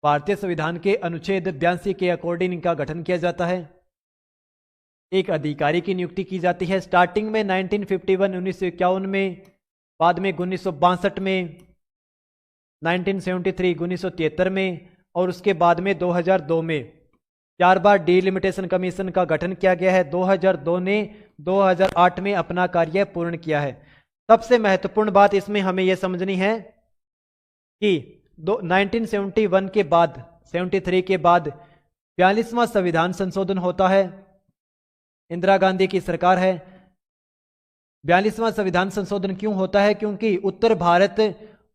भारतीय संविधान के अनुच्छेद 82 के अकॉर्डिंग इनका गठन किया जाता है। एक अधिकारी की नियुक्ति की जाती है। स्टार्टिंग में 1951 1951 में, बाद में 1962 में, 1973 1973 में और उसके बाद में 2002 में 4 बार डीलिमिटेशन कमीशन का गठन किया गया है। 2002 ने 2008 में अपना कार्य पूर्ण किया है। सबसे महत्वपूर्ण बात इसमें हमें यह समझनी है कि 1971 के बाद 73 के बाद 42वां संविधान संशोधन होता है। इंदिरा गांधी की सरकार है। 42वां संविधान संशोधन क्यों होता है? क्योंकि उत्तर भारत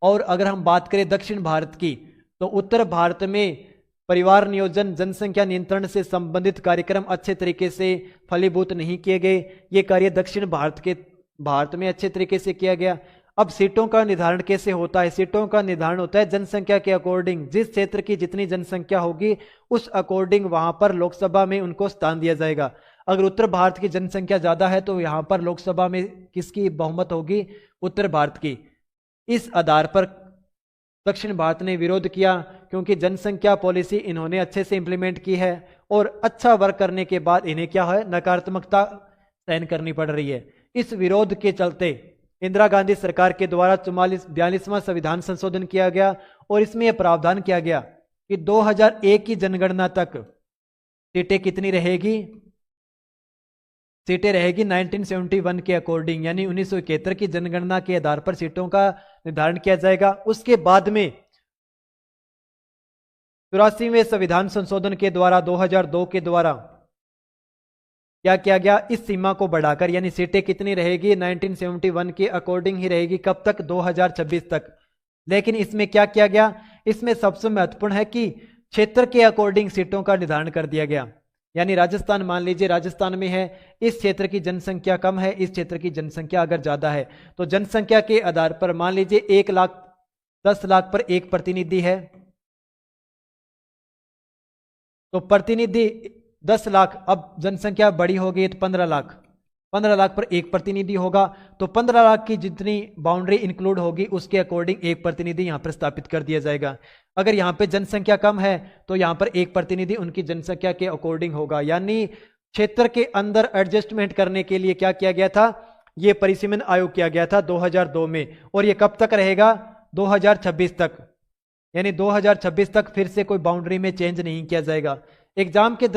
और अगर हम बात करें दक्षिण भारत की, तो उत्तर भारत में परिवार नियोजन, जनसंख्या नियंत्रण से संबंधित कार्यक्रम अच्छे तरीके से फलीभूत नहीं किए गए। ये कार्य दक्षिण भारत में अच्छे तरीके से किया गया। अब सीटों का निर्धारण कैसे होता है? सीटों का निर्धारण होता है जनसंख्या के अकॉर्डिंग। जिस क्षेत्र की जितनी जनसंख्या होगी उस अकॉर्डिंग वहां पर लोकसभा में उनको स्थान दिया जाएगा। अगर उत्तर भारत की जनसंख्या ज्यादा है तो यहां पर लोकसभा में किसकी बहुमत होगी? उत्तर भारत की। इस आधार पर दक्षिण भारत ने विरोध किया, क्योंकि जनसंख्या पॉलिसी इन्होंने अच्छे से इंप्लीमेंट की है और अच्छा वर्क करने के बाद इन्हें क्या है, नकारात्मकता सहन करनी पड़ रही है। इस विरोध के चलते इंदिरा गांधी सरकार के द्वारा 42वां संविधान संशोधन किया गया और इसमें यह प्रावधान किया गया कि 2001 की जनगणना तक सीटें कितनी रहेगी? सीटें रहेगी 1971 के अकॉर्डिंग, यानी 1971 की जनगणना के आधार पर सीटों का निर्धारण किया जाएगा। उसके बाद में 84वें संविधान संशोधन के द्वारा 2002 के द्वारा क्या किया गया? इस सीमा को बढ़ाकर, यानी सीटें कितनी रहेगी? 1971 के अकॉर्डिंग ही रहेगी। कब तक? 2026 तक। लेकिन इसमें क्या किया गया? इसमें सबसे महत्वपूर्ण है कि क्षेत्र के अकॉर्डिंग सीटों का निर्धारण कर दिया गया। यानी राजस्थान, मान लीजिए राजस्थान में है, इस क्षेत्र की जनसंख्या कम है, इस क्षेत्र की जनसंख्या अगर ज्यादा है तो जनसंख्या के आधार पर मान लीजिए 10 लाख पर एक प्रतिनिधि है, तो प्रतिनिधि 10 लाख, अब जनसंख्या बड़ी हो गई तो 15 लाख पर एक प्रतिनिधि होगा। तो 15 लाख की जितनी बाउंड्री इंक्लूड होगी उसके अकॉर्डिंग एक प्रतिनिधि यहां पर स्थापित कर दिया जाएगा। अगर यहां पे जनसंख्या कम है तो यहां पर एक प्रतिनिधि उनकी जनसंख्या के अकॉर्डिंग होगा। यानी क्षेत्र के अंदर एडजस्टमेंट करने के लिए क्या किया गया था? यह परिसीमन आयोग किया गया था 2002 में, और यह कब तक रहेगा? 2026 तक। यानी 2026 तक फिर से कोई बाउंड्री में चेंज नहीं किया जाएगा। एग्जाम के